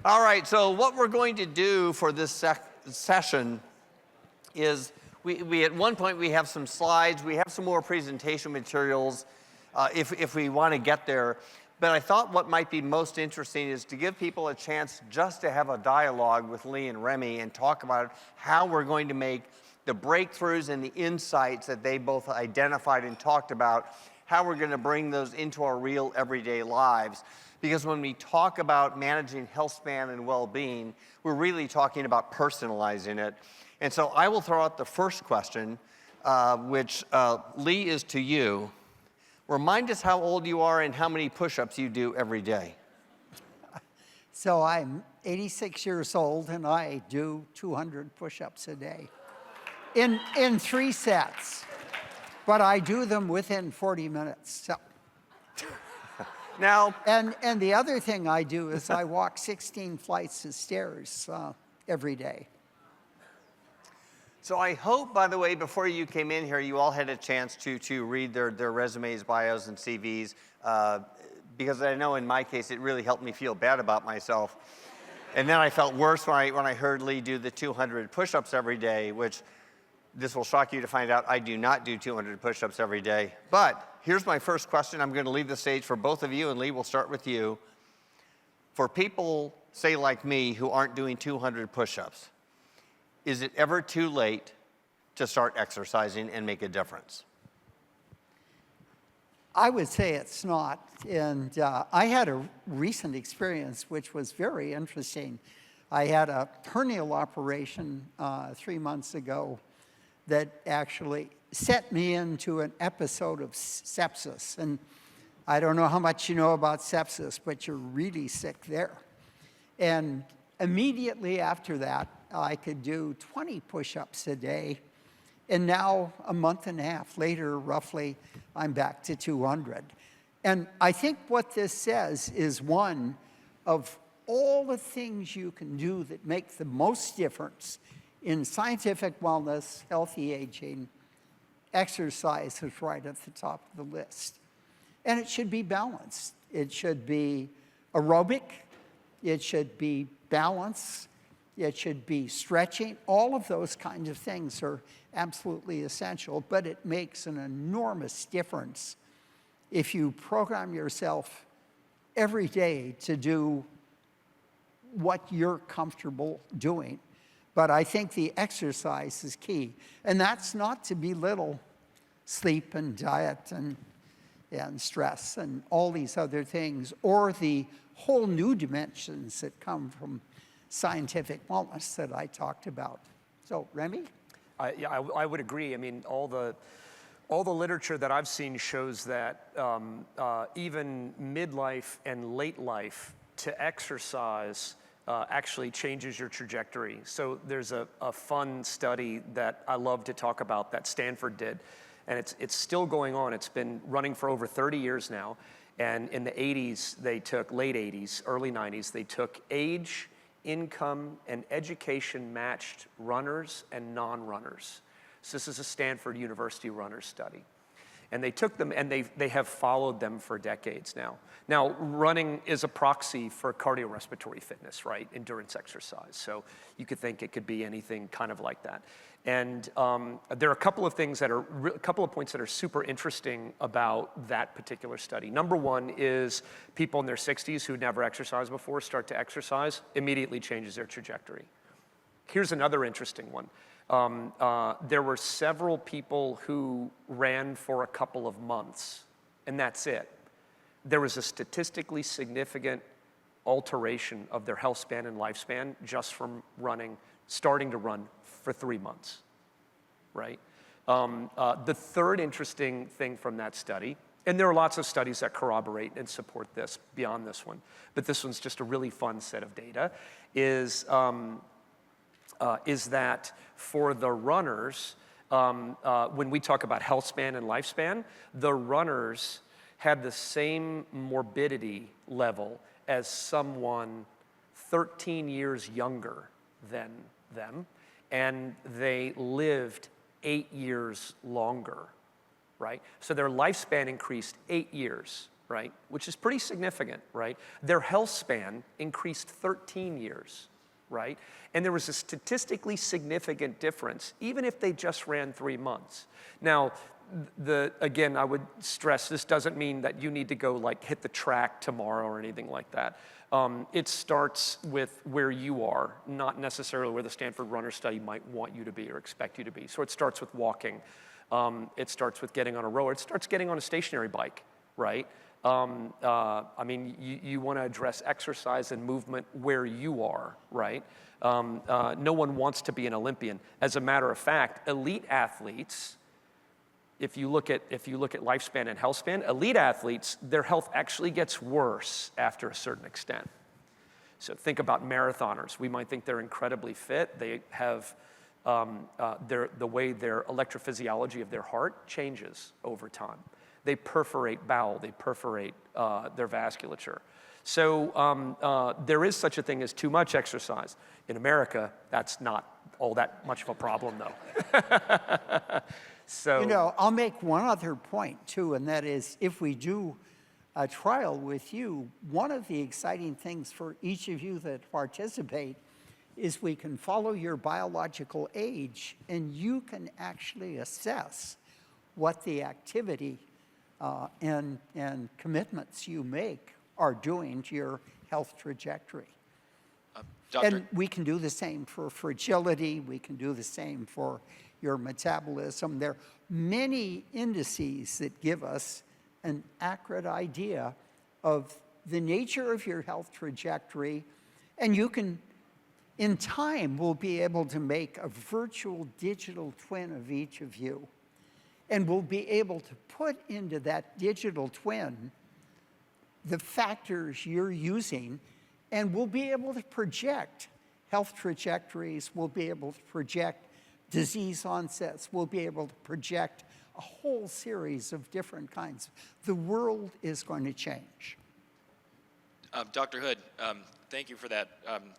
All right, so what we're going to do for this session is we at one point we have some slides, we have some more presentation materials if we want to get there. But I thought what might be most interesting is to give people a chance just to have a dialogue with Lee and Remy and talk about how we're going to make the breakthroughs and the insights that they both identified and talked about, how we're going to bring those into our real everyday lives. Because when we talk about managing health span and well-being, we're really talking about personalizing it. And so I will throw out the first question, which Lee is to you. Remind us how old you are and how many push-ups you do every day. So I'm 86 years old and I do 200 push-ups a day in 3 sets. But I do them within 40 minutes. So. Now, and the other thing I do is I walk 16 flights of stairs every day. So I hope, by the way, before you came in here, you all had a chance to read their resumes, bios, and CVs, because I know in my case it really helped me feel bad about myself. And then I felt worse when I heard Lee do the 200 push-ups every day, which this will shock you to find out I do not do 200 push-ups every day. But here's my first question. I'm going to leave the stage for both of you, and Lee, we'll start with you. For people, say like me, who aren't doing 200 push-ups, is it ever too late to start exercising and make a difference? I would say it's not. And I had a recent experience which was very interesting. I had a hernial operation 3 months ago that actually set me into an episode of sepsis. And I don't know how much you know about sepsis, but you're really sick there. And immediately after that, I could do 20 push-ups a day. And now, a month and a half later, roughly, I'm back to 200. And I think what this says is one of all the things you can do that make the most difference in scientific wellness, healthy aging, exercise is right at the top of the list. And it should be balanced. It should be aerobic. It should be balance. It should be stretching. All of those kinds of things are absolutely essential, but it makes an enormous difference if you program yourself every day to do what you're comfortable doing. But I think the exercise is key. And that's not to belittle sleep and diet and stress and all these other things, or the whole new dimensions that come from scientific wellness that I talked about. So, Remy? Yeah, I would agree. I mean, all the literature that I've seen shows that even midlife and late life to exercise actually changes your trajectory. So there's a fun study that I love to talk about that Stanford did, and it's still going on. It's been running for over 30 years now. And in the 80s, late 80s, early 90s, they took age, income, and education matched runners and non-runners. So this is a Stanford University runners study. And they took them and they have followed them for decades now. Now, running is a proxy for cardiorespiratory fitness, right? Endurance exercise. So you could think it could be anything kind of like that. And there are a couple of things that are, a couple of points that are super interesting about that particular study. Number one is people in their 60s who never exercised before start to exercise, immediately changes their trajectory. Here's another interesting one. There were several people who ran for a couple of months, and that's it. There was a statistically significant alteration of their health span and lifespan just from starting to run for 3 months, right? The third interesting thing from that study, and there are lots of studies that corroborate and support this beyond this one, but this one's just a really fun set of data, is that for the runners, when we talk about health span and lifespan, the runners had the same morbidity level as someone 13 years younger than them, and they lived 8 years longer, right? So their lifespan increased 8 years, right? Which is pretty significant, right? Their health span increased 13 years, right? And there was a statistically significant difference, even if they just ran 3 months. Now, again, I would stress, this doesn't mean that you need to go like hit the track tomorrow or anything like that. It starts with where you are, not necessarily where the Stanford Runner Study might want you to be or expect you to be. So it starts with walking. It starts with getting on a rower. It starts getting on a stationary bike, right? I mean, you want to address exercise and movement where you are, right? No one wants to be an Olympian. As a matter of fact, elite athletes, if you look at lifespan and health span, elite athletes, their health actually gets worse after a certain extent. So think about marathoners. We might think they're incredibly fit. They have the way their electrophysiology of their heart changes over time. They perforate bowel. They perforate their vasculature. So there is such a thing as too much exercise. In America, that's not all that much of a problem, though. So, You know, I'll make one other point, too, and that is if we do a trial with you, one of the exciting things for each of you that participate is we can follow your biological age, and you can actually assess what the activity and commitments you make are doing to your health trajectory. And we can do the same for fragility. We can do the same for your metabolism. There are many indices that give us an accurate idea of the nature of your health trajectory. And you can, in time, we'll be able to make a virtual digital twin of each of you. And we'll be able to put into that digital twin the factors you're using, and we'll be able to project health trajectories. We'll be able to project disease onsets. We'll be able to project a whole series of different kinds. The world is going to change. Dr. Hood, thank you for that.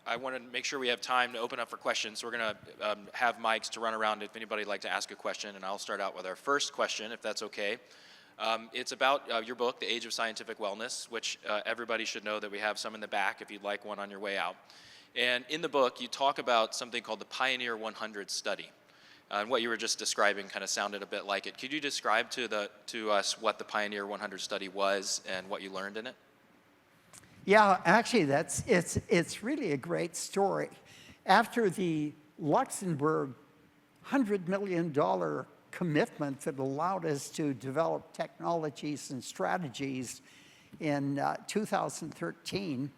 I want to make sure we have time to open up for questions. So we're going to have mics to run around if anybody would like to ask a question, and I'll start out with our first question, if that's okay. It's about your book, The Age of Scientific Wellness, which everybody should know that we have some in the back if you'd like one on your way out. And in the book, you talk about something called the Pioneer 100 study. And what you were just describing kind of sounded a bit like it. Could you describe to us what the Pioneer 100 study was and what you learned in it? Yeah, actually, it's really a great story. After the Luxembourg $100 million commitment that allowed us to develop technologies and strategies in 2013,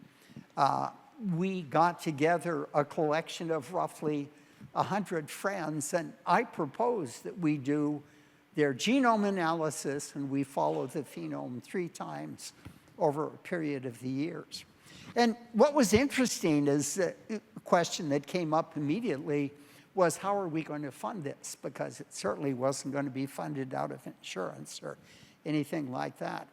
we got together a collection of roughly 100 friends, and I proposed that we do their genome analysis and we follow the phenome 3 times over a period of the years. And what was interesting is the question that came up immediately was, how are we going to fund this? Because it certainly wasn't going to be funded out of insurance or anything like that.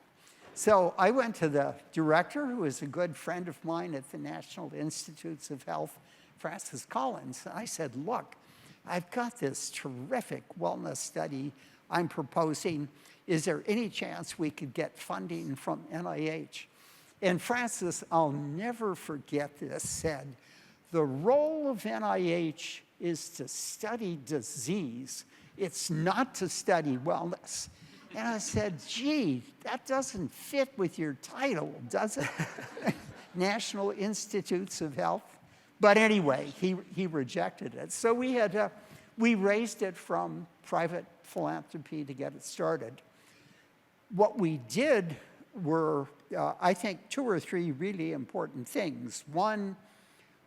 So I went to the director, who is a good friend of mine at the National Institutes of Health, Francis Collins. I said, look, I've got this terrific wellness study I'm proposing. Is there any chance we could get funding from NIH? And Francis, I'll never forget this, said, the role of NIH is to study disease. It's not to study wellness. And I said, gee, that doesn't fit with your title, does it? National Institutes of Health. But anyway, he rejected it. So we raised it from private philanthropy to get it started. What we did were, I think, 2 or 3 really important things. One,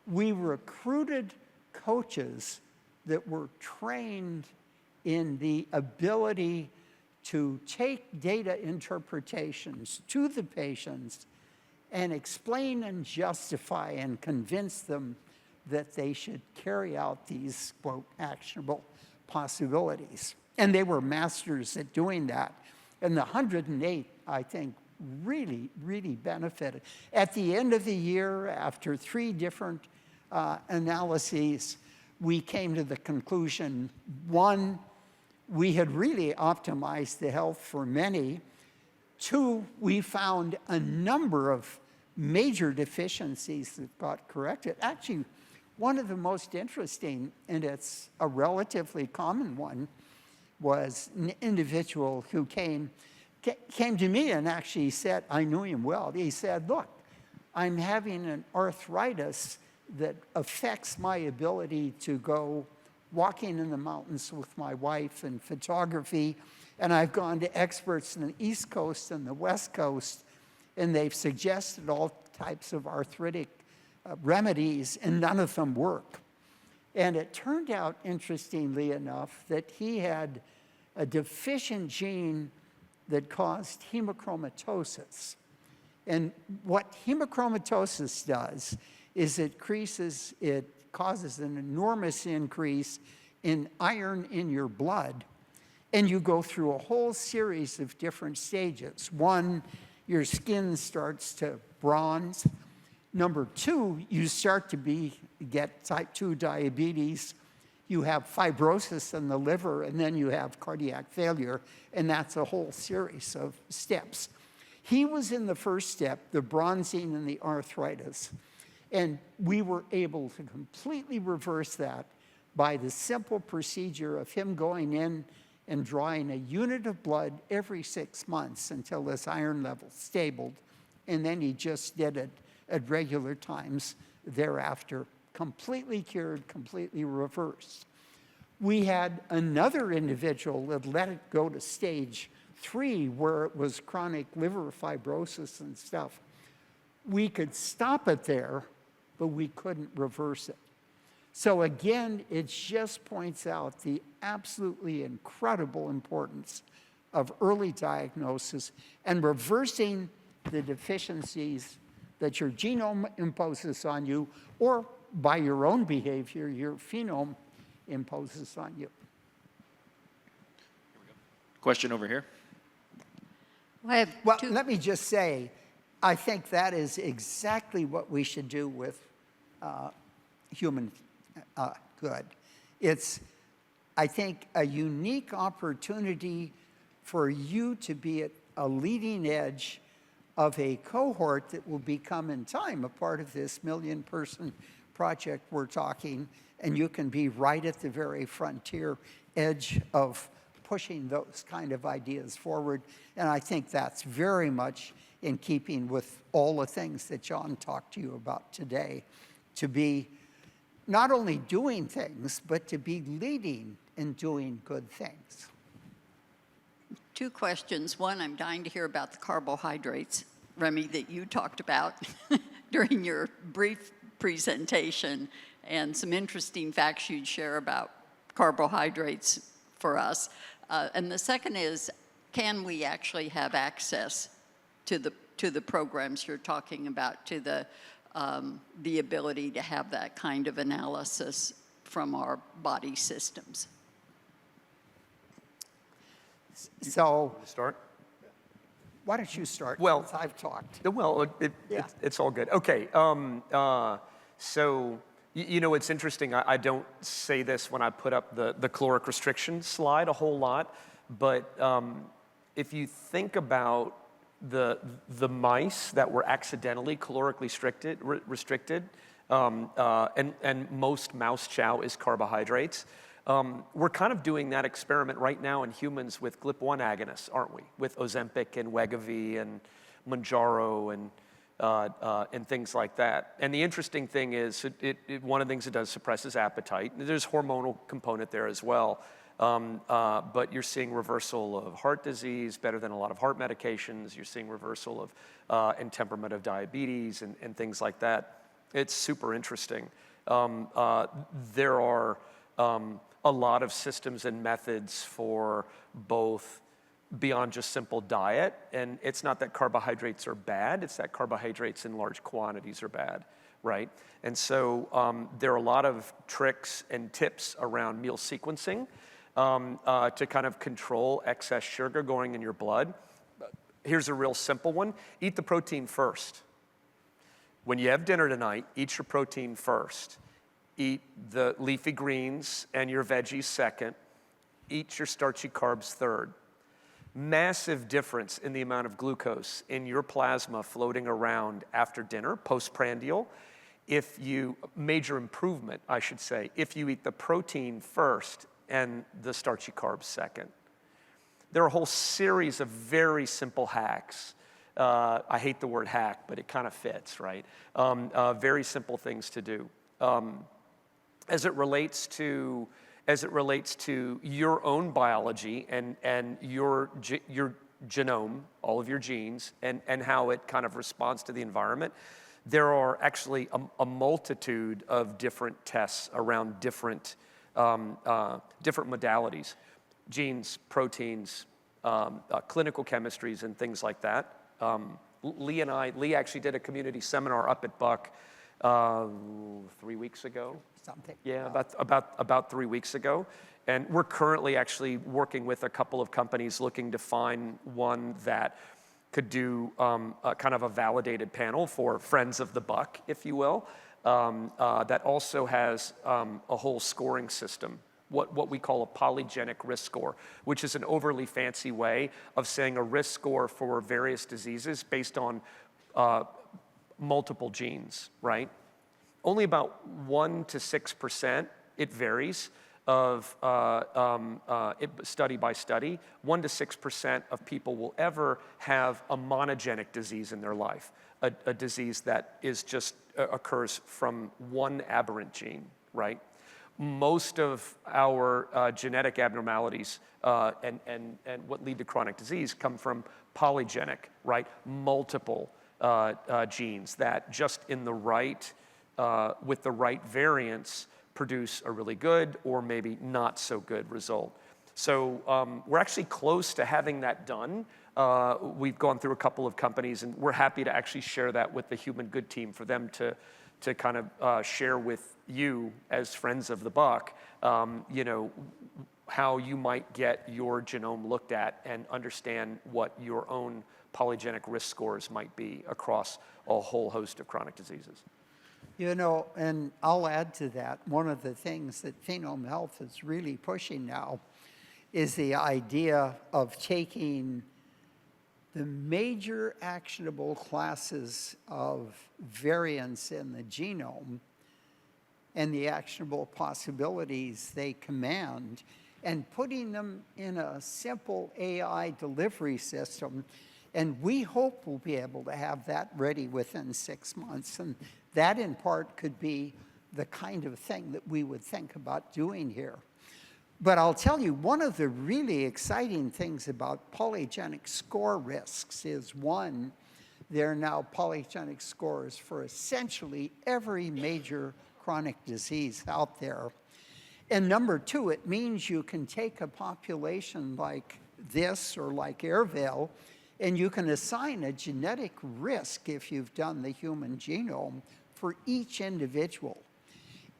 we recruited coaches that were trained in the ability to take data interpretations to the patients and explain and justify and convince them that they should carry out these, quote, actionable possibilities. And they were masters at doing that. And the 108, I think, really, really benefited. At the end of the year, after 3 different analyses, we came to the conclusion, 1, we had really optimized the health for many. 2, we found a number of major deficiencies that got corrected. Actually, one of the most interesting, and it's a relatively common one, was an individual who came to me and actually said, I knew him well. He said, look, I'm having an arthritis that affects my ability to go walking in the mountains with my wife and photography. And I've gone to experts in the East Coast and the West Coast, and they've suggested all types of arthritic remedies, and none of them work. And it turned out, interestingly enough, that he had a deficient gene that caused hemochromatosis. And what hemochromatosis does is it causes an enormous increase in iron in your blood, and you go through a whole series of different stages. 1, your skin starts to bronze. Number 2, you start to get type 2 diabetes. You have fibrosis in the liver, and then you have cardiac failure, and that's a whole series of steps. He was in the first step, the bronzing and the arthritis, and we were able to completely reverse that by the simple procedure of him going in and drawing a unit of blood every 6 months until his iron level stabled, and then he just did it at regular times thereafter, completely cured, completely reversed. We had another individual that let it go to stage 3, where it was chronic liver fibrosis and stuff. We could stop it there, but we couldn't reverse it. So again, it just points out the absolutely incredible importance of early diagnosis and reversing the deficiencies that your genome imposes on you, or by your own behavior, your phenome imposes on you. Question over here. Well, let me just say, I think that is exactly what we should do with HumanGood. It's, I think, a unique opportunity for you to be at a leading edge of a cohort that will become in time a part of this million-person project we're talking, and you can be right at the very frontier edge of pushing those kind of ideas forward. And I think that's very much in keeping with all the things that John talked to you about today, to be not only doing things, but to be leading in doing good things. 2 questions. One, I'm dying to hear about the carbohydrates, Remy, that you talked about during your brief presentation, and some interesting facts you'd share about carbohydrates for us. And the second is, can we actually have access to the programs you're talking about, to the ability to have that kind of analysis from our body systems? So, Start? why don't you start? Well, since I've talked. Well, Yeah. it's all good. Okay, so, you know, it's interesting. I don't say this when I put up the caloric restriction slide a whole lot, but if you think about the mice that were accidentally calorically restricted, and most mouse chow is carbohydrates. We're kind of doing that experiment right now in humans with GLP-1 agonists, aren't we? With Ozempic and Wegovy and Mounjaro and things like that. And the interesting thing is, one of the things it does suppresses appetite. There's hormonal component there as well. But you're seeing reversal of heart disease better than a lot of heart medications. You're seeing reversal of and temperament of diabetes and things like that. It's super interesting. There are a lot of systems and methods for both beyond just simple diet. And it's not that carbohydrates are bad, it's that carbohydrates in large quantities are bad, right? And so there are a lot of tricks and tips around meal sequencing to kind of control excess sugar going in your blood. Here's a real simple one. Eat the protein first. When you have dinner tonight, eat your protein first. Eat the leafy greens and your veggies second. Eat your starchy carbs third. Massive difference in the amount of glucose in your plasma floating around after dinner, postprandial. Major improvement, I should say, if you eat the protein first and the starchy carbs second. There are a whole series of very simple hacks. I hate the word hack, but it kind of fits, right? Very simple things to do. As it relates to your own biology and your genome, all of your genes, and how it kind of responds to the environment, there are actually a multitude of different tests around different modalities, genes, proteins, clinical chemistries, and things like that. Lee actually did a community seminar up at Buck 3 weeks ago. Something. Yeah, about 3 weeks ago. And we're currently actually working with a couple of companies looking to find one that could do a kind of a validated panel for friends of the buck, if you will, that also has a whole scoring system, what we call a polygenic risk score, which is an overly fancy way of saying a risk score for various diseases based on multiple genes, right? Only about 1 to 6%, it varies, of study by study, 1 to 6% of people will ever have a monogenic disease in their life, a disease that is just occurs from one aberrant gene, right? Most of our genetic abnormalities and what lead to chronic disease come from polygenic, right? Multiple genes that just in the right, with the right variants, produce a really good or maybe not so good result. So we're actually close to having that done. We've gone through a couple of companies, and we're happy to actually share that with the HumanGood team for them to kind of share with you as friends of the buck, how you might get your genome looked at and understand what your own polygenic risk scores might be across a whole host of chronic diseases. You know, and I'll add to that, one of the things that Phenome Health is really pushing now is the idea of taking the major actionable classes of variants in the genome and the actionable possibilities they command and putting them in a simple AI delivery system. And we hope we'll be able to have that ready within 6 months. And that in part could be the kind of thing that we would think about doing here. But I'll tell you, one of the really exciting things about polygenic score risks is, one, there are now polygenic scores for essentially every major chronic disease out there. And number two, it means you can take a population like this or like Airvale, and you can assign a genetic risk if you've done the human genome for each individual.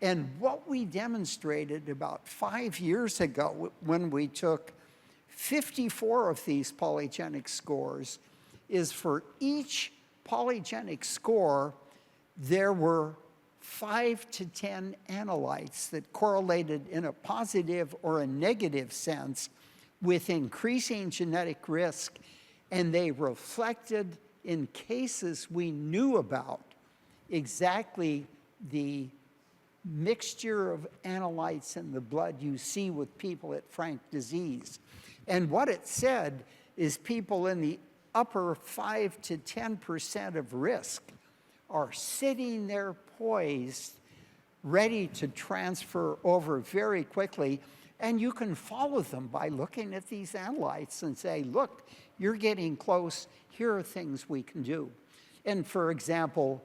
And what we demonstrated about 5 years ago when we took 54 of these polygenic scores is for each polygenic score, there were 5 to 10 analytes that correlated in a positive or a negative sense with increasing genetic risk. And they reflected in cases we knew about exactly the mixture of analytes in the blood you see with people at frank disease. And what it said is people in the upper 5 to 10% of risk are sitting there poised, ready to transfer over very quickly. And you can follow them by looking at these analytes and say, look, you're getting close. Here are things we can do. And for example,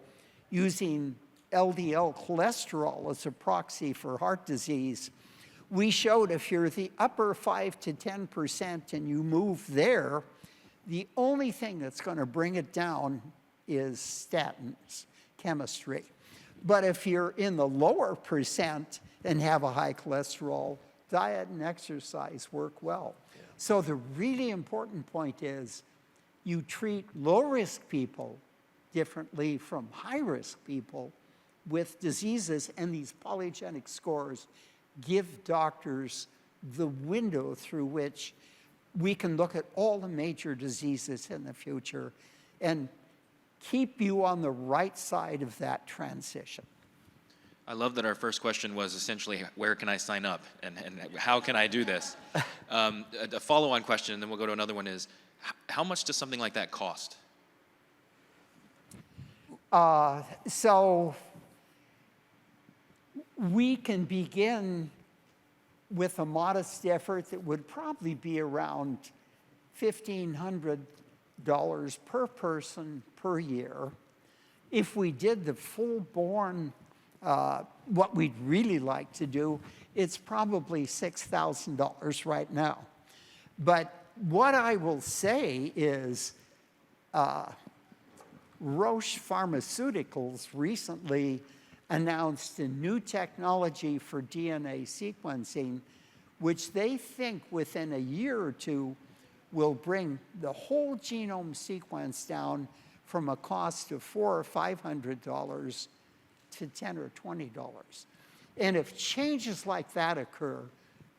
using LDL cholesterol as a proxy for heart disease, we showed if you're the upper 5 to 10% and you move there, the only thing that's going to bring it down is statins, chemistry. But if you're in the lower percent and have a high cholesterol, diet and exercise work well. Yeah. So the really important point is you treat low-risk people differently from high-risk people with diseases, and these polygenic scores give doctors the window through which we can look at all the major diseases in the future and keep you on the right side of that transition. I love that our first question was essentially, where can I sign up and how can I do this? A follow-on question, and then we'll go to another one, is how much does something like that cost? So we can begin with a modest effort that would probably be around $1,500 per person per year. If we did the full-born, what we'd really like to do, it's probably $6,000 right now. But what I will say is Roche Pharmaceuticals recently announced a new technology for DNA sequencing, which they think within a year or two will bring the whole genome sequence down from a cost of $400 or $500 to $10 or $20. And if changes like that occur,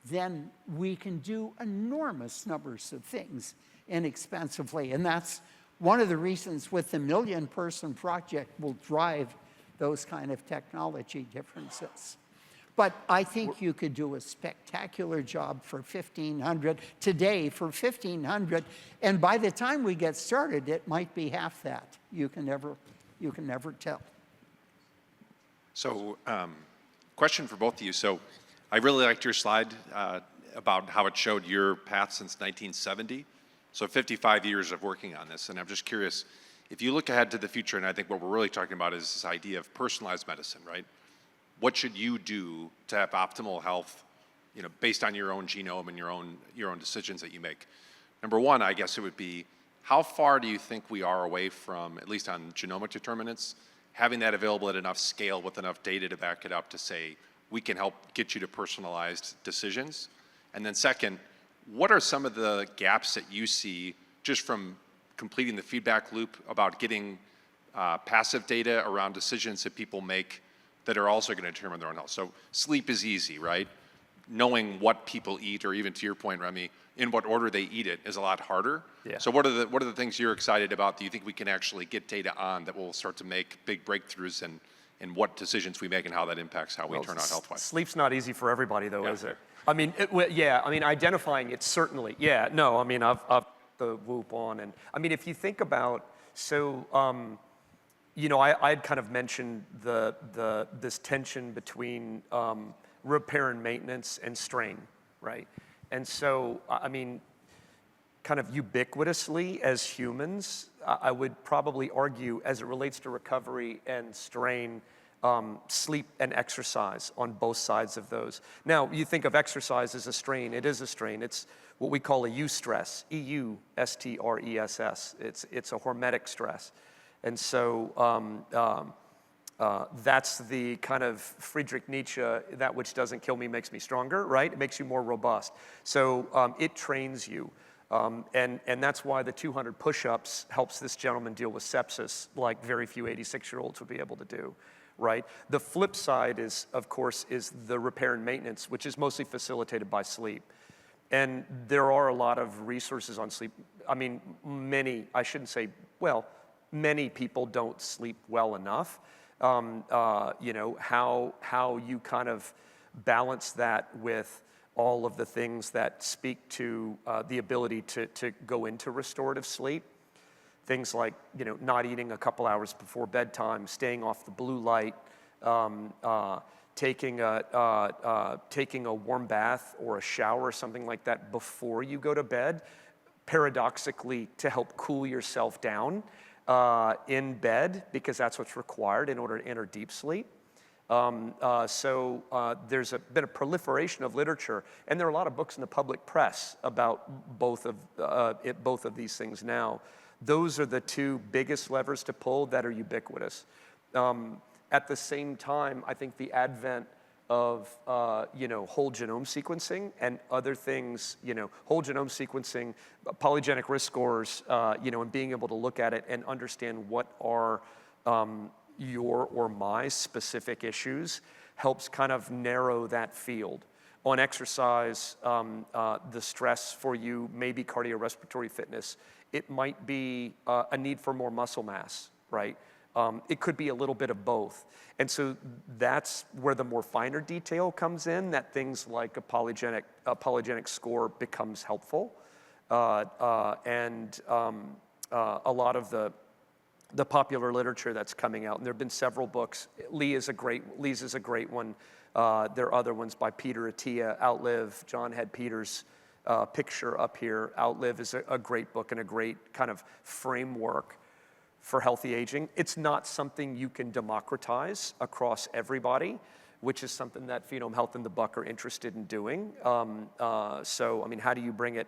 then we can do enormous numbers of things inexpensively. And that's one of the reasons with the million-person project will drive those kind of technology differences. But I think you could do a spectacular job for $1,500 today for $1,500, and by the time we get started, it might be half that. You can never tell. So, question for both of you. So, I really liked your slide about how it showed your path since 1970. So 55 years of working on this, and I'm just curious, if you look ahead to the future, and I think what we're really talking about is this idea of personalized medicine, right? What should you do to have optimal health, based on your own genome and your own decisions that you make? Number one, I guess it would be, how far do you think we are away from, at least on genomic determinants, having that available at enough scale with enough data to back it up to say, we can help get you to personalized decisions? And then second, what are some of the gaps that you see just from completing the feedback loop about getting passive data around decisions that people make that are also going to determine their own health? So sleep is easy, right? Knowing what people eat, or even to your point, Remy, in what order they eat it is a lot harder. Yeah. So what are the things you're excited about that you think we can actually get data on that will start to make big breakthroughs in what decisions we make and how that impacts how we turn out health-wise? Sleep's not easy for everybody, though, Yeah. is it? I mean, identifying it certainly. Yeah, no, I mean, I've the Whoop on, and I mean, if you think about, so, I'd kind of mentioned this tension between repair and maintenance and strain, right? And so, I mean, kind of ubiquitously as humans, I would probably argue as it relates to recovery and strain, sleep and exercise on both sides of those. Now, you think of exercise as a strain. It is a strain. It's what we call a eustress, E-U-S-T-R-E-S-S. It's a hormetic stress. And so that's the kind of Friedrich Nietzsche, that which doesn't kill me makes me stronger, right? It makes you more robust. So it trains you. And that's why the 200 push-ups helps this gentleman deal with sepsis like very few 86-year-olds would be able to do, right? The flip side is, of course, is the repair and maintenance, which is mostly facilitated by sleep. And there are a lot of resources on sleep. I mean, many people don't sleep well enough. How you kind of balance that with all of the things that speak to the ability to go into restorative sleep. Things like, not eating a couple hours before bedtime, staying off the blue light, taking a warm bath or a shower or something like that before you go to bed, paradoxically to help cool yourself down in bed, because that's what's required in order to enter deep sleep. So there's been a proliferation of literature, and there are a lot of books in the public press about both of these things now. Those are the two biggest levers to pull that are ubiquitous. At the same time, I think the advent of whole genome sequencing and other things, whole genome sequencing, polygenic risk scores, and being able to look at it and understand what are your or my specific issues helps kind of narrow that field. On exercise, the stress for you may be cardiorespiratory fitness. It might be a need for more muscle mass, right? It could be a little bit of both. And so that's where the more finer detail comes in, that things like a polygenic score becomes helpful. And a lot of the popular literature that's coming out, and there have been several books. Lee's is a great one. There are other ones by Peter Attia. Outlive, John had Peter's picture up here. Outlive is a great book and a great kind of framework for healthy aging. It's not something you can democratize across everybody, which is something that Phenome Health and the Buck are interested in doing. So, I mean, how do you bring it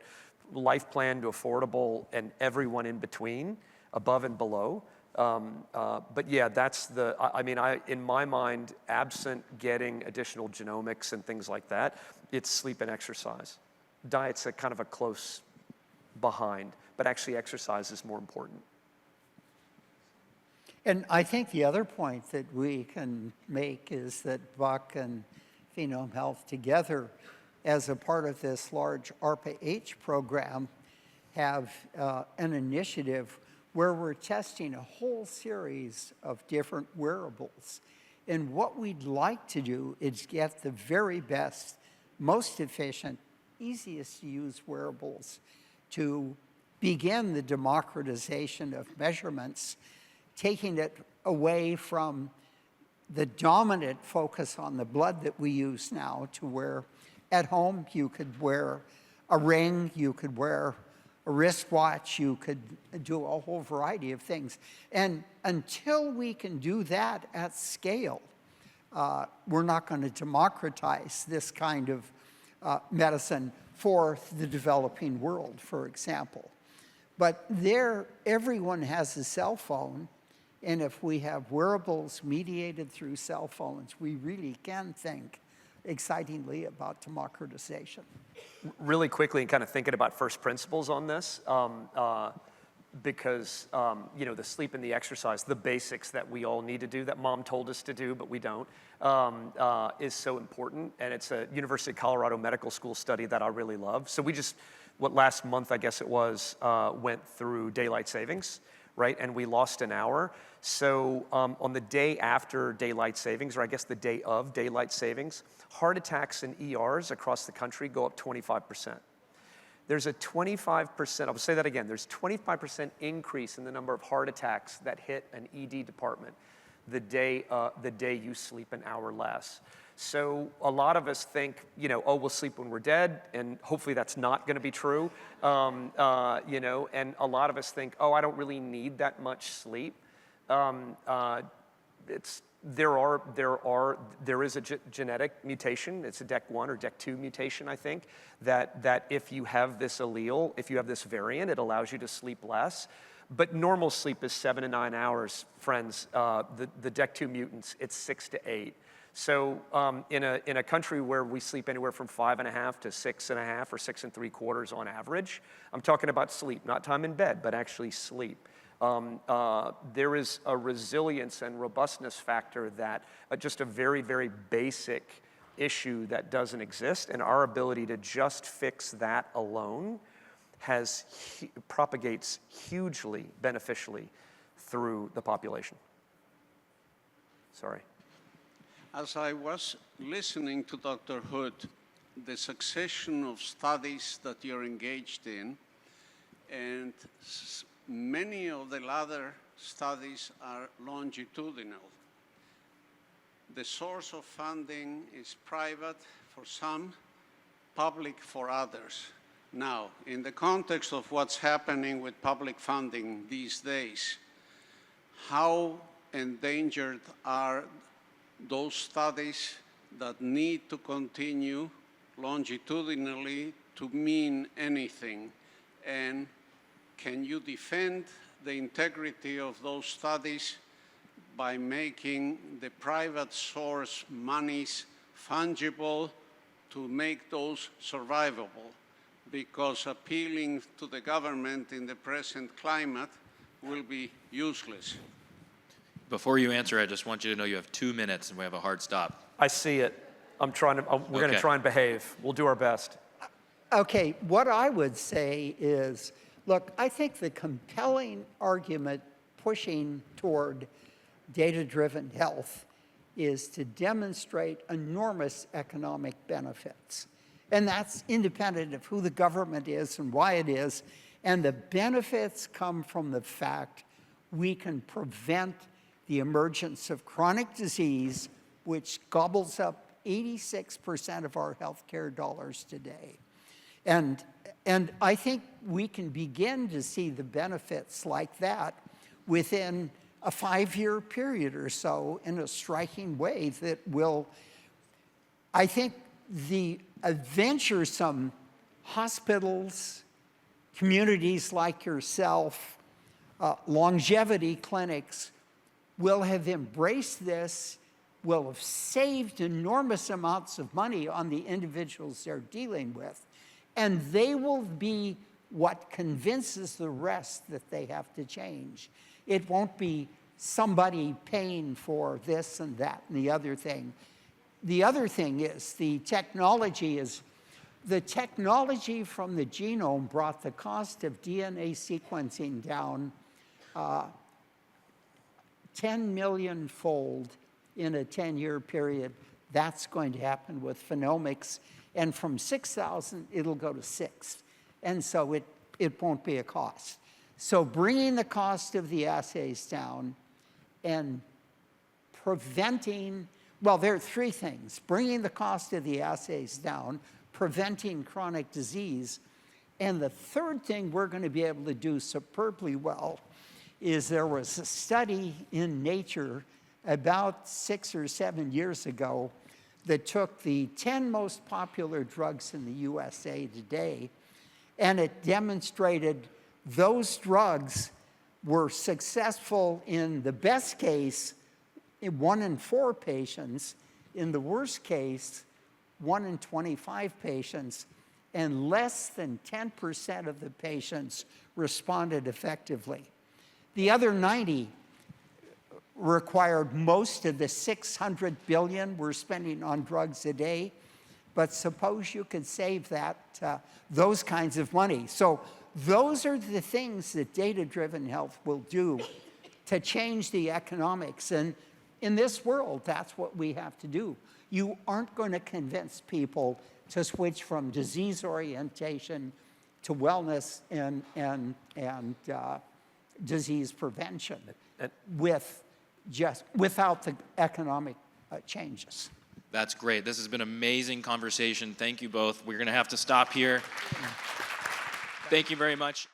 life plan to affordable and everyone in between, above and below? But yeah, that's in my mind, absent getting additional genomics and things like that, it's sleep and exercise. Diet's a kind of a close behind, but actually exercise is more important. And I think the other point that we can make is that Buck and Phenome Health together, as a part of this large ARPA-H program, have an initiative where we're testing a whole series of different wearables. And what we'd like to do is get the very best, most efficient, easiest to use wearables to begin the democratization of measurements, taking it away from the dominant focus on the blood that we use now to where at home you could wear a ring, you could wear a wristwatch, you could do a whole variety of things. And until we can do that at scale, we're not going to democratize this kind of medicine for the developing world, for example. But there, everyone has a cell phone, and if we have wearables mediated through cell phones, we really can think excitingly about democratization. Really quickly, and kind of thinking about first principles on this, because the sleep and the exercise, the basics that we all need to do, that mom told us to do, but we don't, is so important. And it's a University of Colorado Medical School study that I really love. So we just, last month, I guess it was, went through daylight savings, right? And we lost an hour. So on the day after daylight savings, or I guess the day of daylight savings, heart attacks in ERs across the country go up 25%. There's a 25%, I'll say that again, there's 25% increase in the number of heart attacks that hit an ED department the day you sleep an hour less. So a lot of us think, we'll sleep when we're dead, and hopefully that's not going to be true. And a lot of us think, I don't really need that much sleep. There is a genetic mutation. It's a DEC1 or DEC2 mutation, I think, that if you have this allele, if you have this variant, it allows you to sleep less. But normal sleep is 7 to 9 hours, friends. The DEC2 mutants, it's 6 to 8. So in a country where we sleep anywhere from 5.5 to 6.5 or 6 3/4 on average, I'm talking about sleep, not time in bed, but actually sleep. There is a resilience and robustness factor that just a very, very basic issue that doesn't exist, and our ability to just fix that alone propagates hugely beneficially through the population. Sorry. As I was listening to Dr. Hood, the succession of studies that you're engaged in, and many of the latter studies are longitudinal. The source of funding is private for some, public for others. Now, in the context of what's happening with public funding these days, how endangered are those studies that need to continue longitudinally to mean anything? And can you defend the integrity of those studies by making the private source monies fungible to make those survivable? Because appealing to the government in the present climate will be useless. Before you answer, I just want you to know you have 2 minutes and we have a hard stop. I see it. we're going to Okay. try and behave. We'll do our best. Okay, what I would say is, look, I think the compelling argument pushing toward data-driven health is to demonstrate enormous economic benefits. And that's independent of who the government is and why it is. And the benefits come from the fact we can prevent the emergence of chronic disease, which gobbles up 86% of our healthcare dollars today. And I think we can begin to see the benefits like that within a 5-year period or so in a striking way that will, I think the adventuresome hospitals, communities like yourself, longevity clinics will have embraced this, will have saved enormous amounts of money on the individuals they're dealing with, and they will be what convinces the rest that they have to change. It won't be somebody paying for this and that and the other thing. The other thing is the technology from the genome brought the cost of DNA sequencing down 10 million-fold in a 10-year period. That's going to happen with phenomics. And from 6,000, it'll go to 6. And so it won't be a cost. So bringing the cost of the assays down and preventing, well, there are 3 things. Bringing the cost of the assays down, preventing chronic disease, and the third thing we're going to be able to do superbly well is there was a study in Nature about 6 or 7 years ago that took the 10 most popular drugs in the USA today, and it demonstrated those drugs were successful in the best case in 1 in 4 patients, in the worst case, 1 in 25 patients, and less than 10% of the patients responded effectively. The other 90 required most of the 600 billion we're spending on drugs a day, but suppose you could save that, those kinds of money. So those are the things that data-driven health will do to change the economics. And in this world, that's what we have to do. You aren't going to convince people to switch from disease orientation to wellness and disease prevention without the economic changes. That's great. This has been an amazing conversation. Thank you both. We're going to have to stop here. Thank you very much.